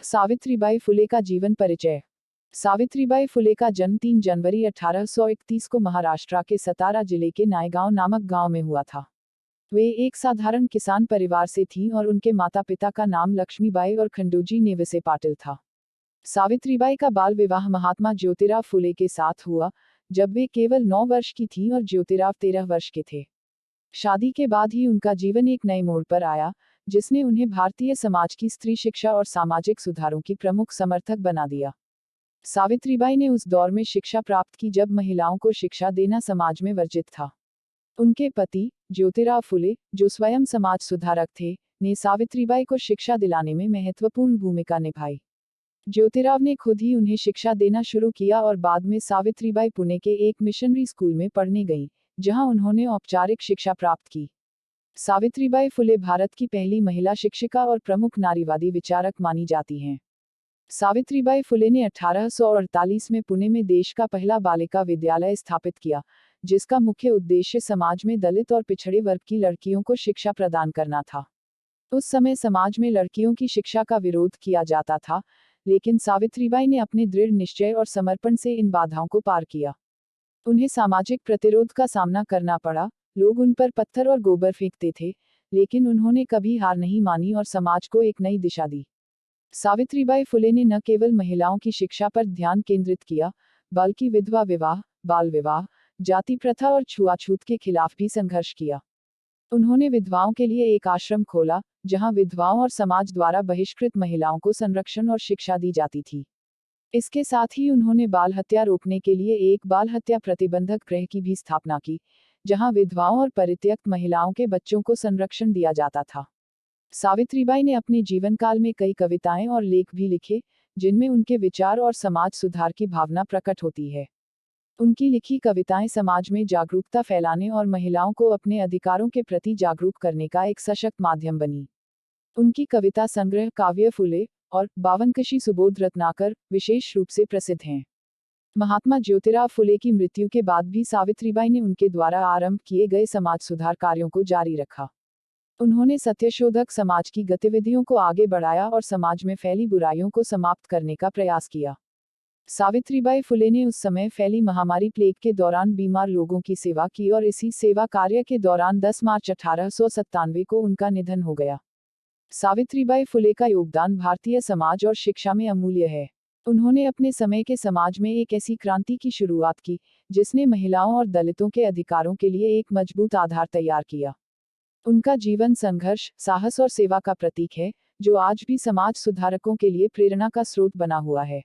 सावित्रीबाई फुले का जीवन परिचय। सावित्रीबाई फुले का जन्म 3 जनवरी 1831 को महाराष्ट्र के सतारा जिले के नायगांव नामक गांव में हुआ था। वे एक साधारण किसान परिवार से थीं और उनके माता पिता का नाम लक्ष्मीबाई और खंडोजी नेवसे पाटिल था। सावित्रीबाई का बाल विवाह महात्मा ज्योतिराव फुले के साथ हुआ, जब वे केवल 9 वर्ष की थीं और ज्योतिराव 13 वर्ष के थे। शादी के बाद ही उनका जीवन एक नए मोड़ पर आया, जिसने उन्हें भारतीय समाज की स्त्री शिक्षा और सामाजिक सुधारों की प्रमुख समर्थक बना दिया। सावित्रीबाई ने उस दौर में शिक्षा प्राप्त की जब महिलाओं को शिक्षा देना समाज में वर्जित था। उनके पति, ज्योतिराव फुले, जो स्वयं समाज सुधारक थे, ने सावित्रीबाई को शिक्षा दिलाने में महत्वपूर्ण भूमिका निभाई। ज्योतिराव ने खुद ही उन्हें शिक्षा देना शुरू किया और बाद में सावित्रीबाई पुणे के एक मिशनरी स्कूल में पढ़ने गईं, जहां उन्होंने औपचारिक शिक्षा प्राप्त की। सावित्रीबाई फुले भारत की पहली महिला शिक्षिका और प्रमुख नारीवादी विचारक मानी जाती हैं। सावित्रीबाई फुले ने 1848 में पुणे में देश का पहला बालिका विद्यालय स्थापित किया, जिसका मुख्य उद्देश्य समाज में दलित और पिछड़े वर्ग की लड़कियों को शिक्षा प्रदान करना था। उस समय समाज में लड़कियों की शिक्षा का विरोध किया जाता था, लेकिन सावित्रीबाई ने अपने दृढ़ निश्चय और समर्पण से इन बाधाओं को पार किया। उन्हें सामाजिक प्रतिरोध का सामना करना पड़ा, लोग उन पर पत्थर और गोबर फेंकते थे, लेकिन उन्होंने कभी हार नहीं मानी और समाज को एक नई दिशा दी। सावित्रीबाई फुले ने न केवल महिलाओं की शिक्षा पर ध्यान केंद्रित किया, बल्कि विधवा विवाह, बाल विवाह, जाति प्रथा और छुआछूत के खिलाफ भी संघर्ष किया। उन्होंने विधवाओं के लिए एक आश्रम खोला, जहां विधवाओं और समाज द्वारा बहिष्कृत महिलाओं को संरक्षण और शिक्षा दी जाती थी। इसके साथ ही उन्होंने बाल हत्या रोकने के लिए एक बाल हत्या प्रतिबंधक गृह की भी स्थापना की, जहां विधवाओं और परित्यक्त महिलाओं के बच्चों को संरक्षण दिया जाता था। सावित्रीबाई ने अपने जीवन काल में कई कविताएं और लेख भी लिखे, जिनमें उनके विचार और समाज सुधार की भावना प्रकट होती है। उनकी लिखी कविताएं समाज में जागरूकता फैलाने और महिलाओं को अपने अधिकारों के प्रति जागरूक करने का एक सशक्त माध्यम बनी। उनकी कविता संग्रह काव्य फुले और बावनकशी सुबोध रत्नाकर विशेष रूप से प्रसिद्ध हैं। महात्मा ज्योतिराव फुले की मृत्यु के बाद भी सावित्रीबाई ने उनके द्वारा आरंभ किए गए समाज सुधार कार्यों को जारी रखा। उन्होंने सत्यशोधक समाज की गतिविधियों को आगे बढ़ाया और समाज में फैली बुराइयों को समाप्त करने का प्रयास किया। सावित्रीबाई फुले ने उस समय फैली महामारी प्लेग के दौरान बीमार लोगों की सेवा की और इसी सेवा कार्य के दौरान 10 मार्च 1897 को उनका निधन हो गया। सावित्रीबाई फुले का योगदान भारतीय समाज और शिक्षा में अमूल्य है। उन्होंने अपने समय के समाज में एक ऐसी क्रांति की शुरुआत की, जिसने महिलाओं और दलितों के अधिकारों के लिए एक मजबूत आधार तैयार किया। उनका जीवन संघर्ष, साहस और सेवा का प्रतीक है, जो आज भी समाज सुधारकों के लिए प्रेरणा का स्रोत बना हुआ है।